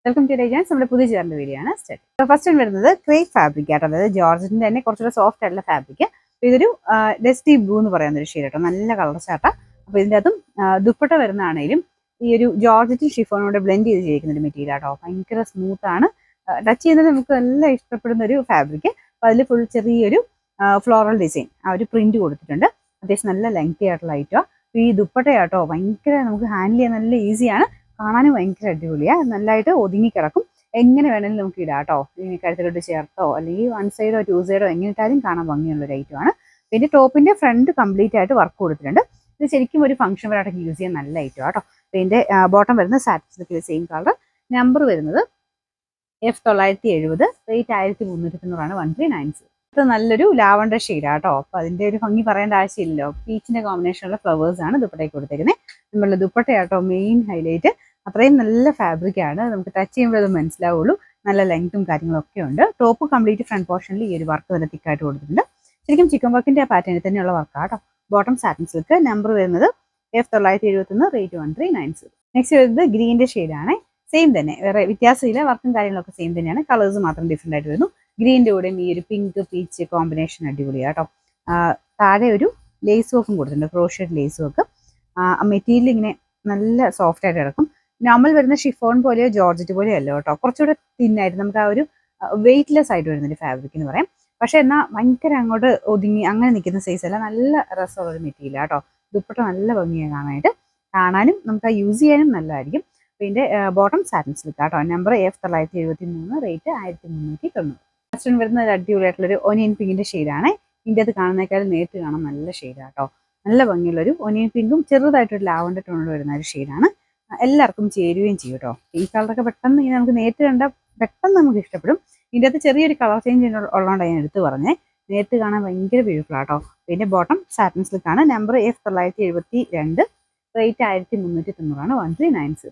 Welcome to ഡേജാൻസ്. നമ്മുടെ പുതിയ ചേർന്ന വീഡിയോ ആണ് സ്റ്റാർട്ട്. ഫസ്റ്റ് ടൈം വരുന്നത് ക്രേപ്പ് ഫാബ്രിക് ആട്ടോ, അതായത് ജോർജറ്റിന്റെ തന്നെ കുറച്ചുകൂടെ സോഫ്റ്റ് ആയിട്ടുള്ള ഫാബ്രിക്. അപ്പോൾ ഇതൊരു ഡസ്റ്റി ബ്ലൂ എന്ന് പറയുന്ന ഒരു ഷെയ്ഡ് കേട്ടോ, നല്ല കളർ ചാട്ട. അപ്പോൾ ഇതിൻ്റെ അതും ദുപ്പട്ട വരുന്നതാണേലും ഈ ഒരു ജോർജറ്റ് ഷിഫോണോട് ബ്ലെൻഡ് ചെയ്ത് ചെയ്യിക്കുന്ന ഒരു മെറ്റീരിയൽ ആട്ടോ, ഭയങ്കര സ്മൂത്ത് ആണ്. ടച്ച് ചെയ്യുന്നത് നമുക്ക് നല്ല ഇഷ്ടപ്പെടുന്ന ഒരു ഫാബ്രിക്. അപ്പോൾ അതിൽ ഫുൾ ചെറിയൊരു ഫ്ലോറൽ ഡിസൈൻ, ആ ഒരു പ്രിന്റ് കൊടുത്തിട്ടുണ്ട്. അത്യാവശ്യം നല്ല ലെങ്തി ആയിട്ടുള്ള ഐറ്റോ. ഈ ദുപ്പട്ടയാട്ടോ ഭയങ്കര നമുക്ക് ഹാൻഡിൽ ചെയ്യാൻ നല്ല ഈസിയാണ്, കാണാനും ഭയങ്കര അടിപൊളിയാണ്, നല്ലതായിട്ട് ഒതുങ്ങി കിടക്കും. എങ്ങനെ വേണമെങ്കിലും നമുക്ക് ഇടാം കേട്ടോ, ഈ കഴുത്തിലോട്ട് ചേർത്തോ അല്ലെങ്കിൽ വൺ സൈഡോ ടു സൈഡോ എങ്ങനെ ഇട്ടാലും കാണാൻ ഭംഗിയുള്ള ഒരു ഐറ്റമാണ്. പിന്നെ ടോപ്പിന്റെ ഫ്രണ്ട് കംപ്ലീറ്റ് ആയിട്ട് വർക്ക് കൊടുത്തിട്ടുണ്ട്. ഇത് ശരിക്കും ഒരു ഫംഗ്ഷൻ വരായിട്ട് യൂസ് ചെയ്യാൻ നല്ല ഐറ്റം കേട്ടോ. ഇതിന്റെ ബോട്ടം വരുന്നത് സാറ്റിൻ സെയിം കളർ, നമ്പർ വരുന്നത് F970, റേറ്റ് 1390, 1390. ഇത് നല്ലൊരു ലാവണ്ടർ ഷെയ്ഡാണ് കേട്ടോ. അപ്പോൾ അതിന്റെ ഒരു ഭംഗി പറയേണ്ട ആവശ്യമില്ലല്ലോ. പീച്ചിന്റെ കോമ്പിനേഷനുള്ള ഫ്ലവേഴ്സ് ആണ് ദുപ്പട്ടയ്ക്ക് കൊടുത്തേക്കുന്നത്. നമ്മളുടെ ദുപ്പട്ടയാട്ടോ മെയിൻ ഹൈലൈറ്റ്. അത്രയും നല്ല ഫാബ്രിക് ആണ്, നമുക്ക് ടച്ച് ചെയ്യുമ്പോൾ അത് മനസ്സിലാവുള്ളൂ. നല്ല ലെങ്ത്തും കാര്യങ്ങളൊക്കെ ഉണ്ട്. ടോപ്പ് കംപ്ലീറ്റ് ഫ്രണ്ട് പോർഷനിൽ ഈ ഒരു വർക്ക് നല്ല തിക്കായിട്ട് കൊടുത്തിട്ടുണ്ട്. ശരിക്കും ചിക്കൻ വർക്കിന്റെ ആ പാറ്റേണിൽ തന്നെയുള്ള വർക്കാണ് കേട്ടോ. ബോട്ടം സാറ്റിൻ സിൽക്ക്, നമ്പർ വരുന്നത് F971, റേറ്റ് 1390. നെക്സ്റ്റ് വരുന്നത് ഗ്രീൻ്റെ ഷെയ്ഡാണ്. സെയിം തന്നെ, വേറെ വ്യത്യാസമില്ല, വർക്കും കാര്യങ്ങളൊക്കെ സെയിം തന്നെയാണ്, കളേഴ്സ് മാത്രം ഡിഫറെൻ്റ് ആയിട്ട് വരുന്നു. ഗ്രീൻ്റെ കൂടെയും ഈ ഒരു പിങ്ക് പീച്ച് കോമ്പിനേഷൻ അടിപൊളിയാണ് കേട്ടോ. താഴെ ഒരു ലേസ് വർക്കും കൊടുത്തിട്ടുണ്ട്, ക്രോഷഡ് ലേസ് വർക്ക്. മെറ്റീരിയൽ ഇങ്ങനെ നല്ല സോഫ്റ്റ് ആയിട്ട് കിടക്കും. നോർമൽ വരുന്ന ഷിഫോൺ പോലെയോ ജോർജറ്റ് പോലെയോ അല്ല കേട്ടോ, കുറച്ചുകൂടെ തിന്നായിട്ട് നമുക്ക് ആ ഒരു വെയിറ്റ്ലെസ് ആയിട്ട് വരുന്നൊരു ഫാബ്രിക് എന്ന് പറയാം. പക്ഷെ എന്നാൽ ഭയങ്കര അങ്ങോട്ട് ഒതുങ്ങി അങ്ങനെ നിൽക്കുന്ന സൈസ് അല്ല, നല്ല രസമുള്ളൊരു മെറ്റീരിയൽ കേട്ടോ. ദുപ്പട്ട നല്ല ഭംഗിയാണ് കാണാനായിട്ട്, കാണാനും നമുക്ക് ആ യൂസ് ചെയ്യാനും നല്ലതായിരിക്കും. ഇതിന്റെ ബോട്ടം സാറ്റിൻ സിൽക്ക് കേട്ടോ, നമ്പർ F973, റേറ്റ് 1390. ഫസ്റ്റ് വരുന്ന ഒരു അടിപൊളിയായിട്ടുള്ളൊരു ഒനിയൻ പിങ്കിന്റെ ഷെയ്ഡാണ്. ഇതിൻ്റെ അത് കാണുന്നേക്കാളും നേരിട്ട് കാണാൻ നല്ല ഷെയ്ഡാണ് കേട്ടോ. നല്ല ഭംഗിയുള്ളൊരു ഒനിയൻ പിങ്കും ചെറുതായിട്ടൊരു ലാവണ്ടർ ടോണിൽ വരുന്ന ഒരു ഷെയ്ഡാണ്. എല്ലാവർക്കും ചേരുകയും ചെയ്യും കേട്ടോ. ഈ കളറൊക്കെ പെട്ടെന്ന് ഇങ്ങനെ നമുക്ക് നേരിട്ട് കണ്ടാൽ പെട്ടെന്ന് നമുക്ക് ഇഷ്ടപ്പെടും. ഇതിൻ്റെ അകത്ത് ചെറിയൊരു കളർ ചേഞ്ച് ഉള്ളതുകൊണ്ട് ഞാൻ എടുത്ത് പറഞ്ഞേ, നേരിട്ട് കാണാൻ ഭയങ്കര ബ്യൂട്ടിഫുൾ ആട്ടോ. പിന്നെ ബോട്ടം സാറ്റിൻ സിൽക്ക് ആണ്, നമ്പർ F972, റേറ്റ് 1390, 1390.